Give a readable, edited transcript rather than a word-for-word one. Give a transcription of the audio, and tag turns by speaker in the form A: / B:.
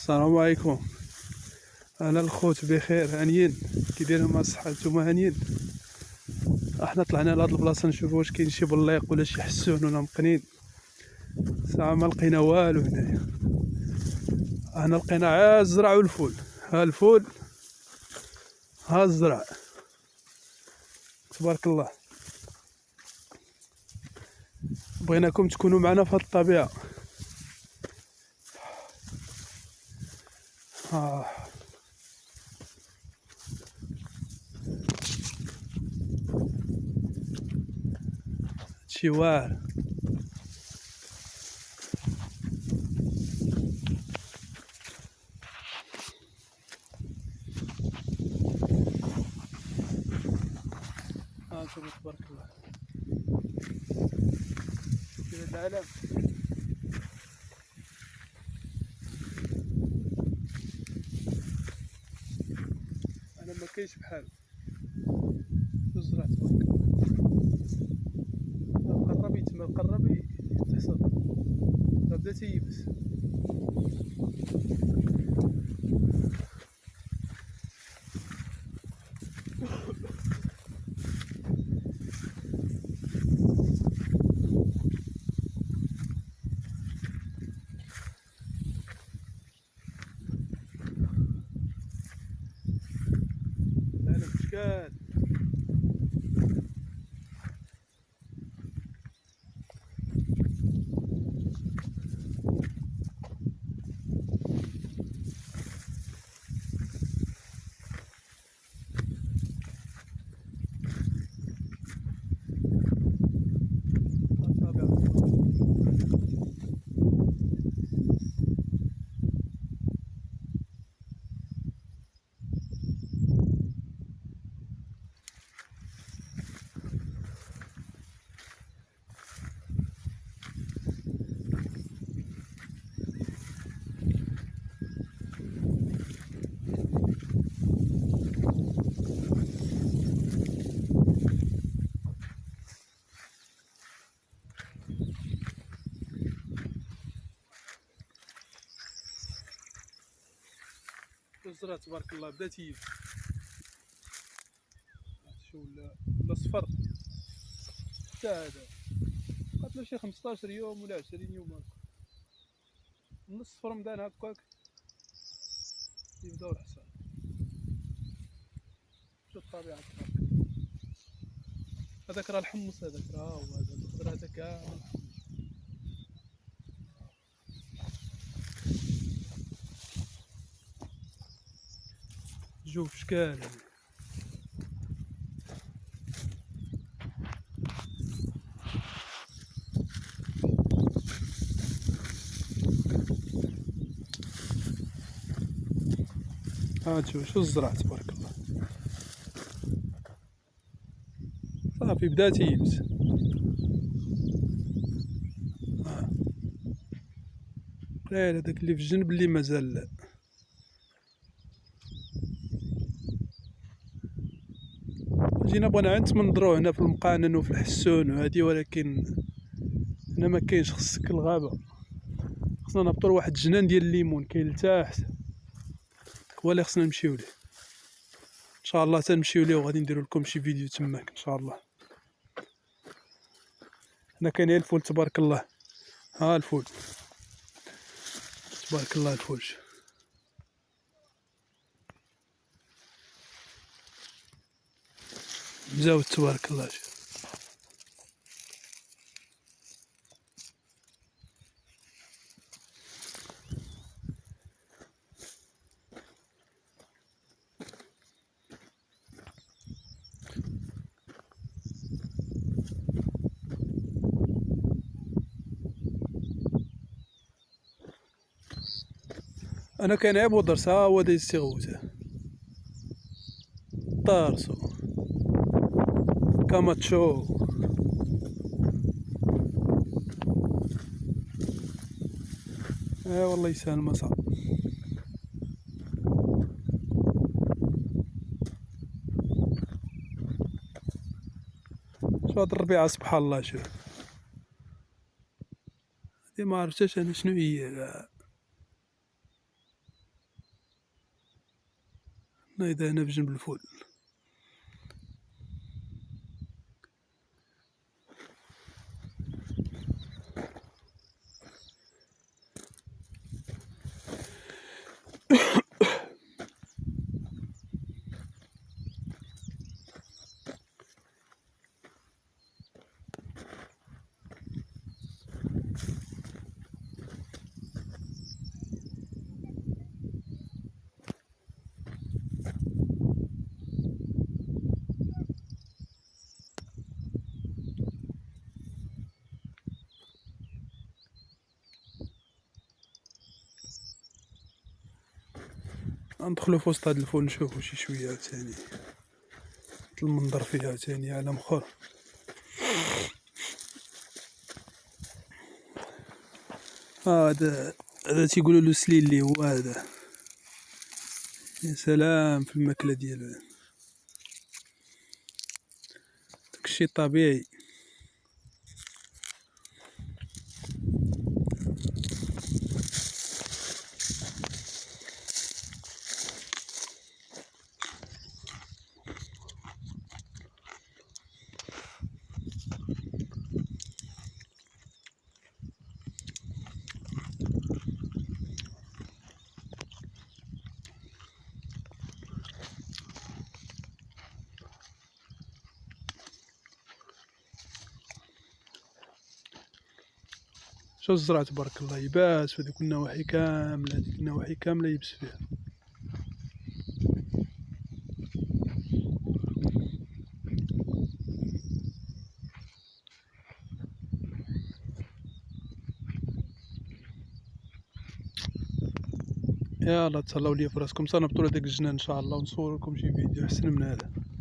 A: السلام عليكم. انا الخوت بخير هانيين، كي دايرين مع الصحه؟ نتوما هانيين؟ احنا طلعنا لهاد البلاصه نشوفوا واش كاين شي بليق ولا شي حسون ولا مقنين. ساعه ما لقينا والو هنايا. احنا لقينا عا الزرع والفول. ها الفول ها الزرع، تبارك الله. بغيناكم تكونوا معنا في هاد الطبيعه. شي واعر. شوفوا تبارك الله في هذا العالم. انا ما كاينش بحال الزرع تبارك الله. قرب يتما، قرب يتحصد، بدا تيبس. العالم شكال. الزرع تبارك الله بدا تيبس. شو ولا صفر حتى هذا بقات له شي 15 يوم ولا 20 يوم هكا. من نص رمضان هكاك يبداو الحصاد. شوف الطبيعة تبارك الله. هذاك راه الحمص، هذاك راه هو هذا الخضر، هذا كامل الحمص. شوف شكال. شوف شو الزرع تبارك الله. صافي بدا تيبس. قليل هذاك اللي في الجنب اللي مازال. جينا بغينا نتمنظرو هنا في المقانن وفي الحسون وهادي، ولكن هنا ما كاينش. خصك الغابه، خصنا نهبطو لواحد الجنان ديال الليمون كاين لتحت، هو اللي خصنا نمشيو ليه ان شاء الله. تنمشيو ليه وغادي نديرو لكم شي فيديو تماك ان شاء الله. هنا كاين الفول تبارك الله. ها الفول تبارك الله، الفول مزاود تبارك الله. انا كاين عيب ودرس. ها هو دايز تيغوته طارسو كاماتشو. والله يسهل ما صعب. شو هاد الربيعة سبحان الله. شوف هادي ما عرفتش انا شنو هي. نايضة هنا بجنب الفول. ندخلو في وسط هاد الفول نشوفو شي شوية عاوتاني المنظر فيها عاوتاني عالم اخر. هذا تيقولولو سليل اللي هو هذا. يا سلام في الماكلة ديالو، داكشي طبيعي. شو الزرع تبارك الله يباس في هذيك النواحي كاملة، هذيك النواحي كاملة يبس فيها. يلا تهلاو ليا فراسكم، صنبتوا لهداك الجنان ان شاء الله ونصور لكم شي فيديو احسن من هذا.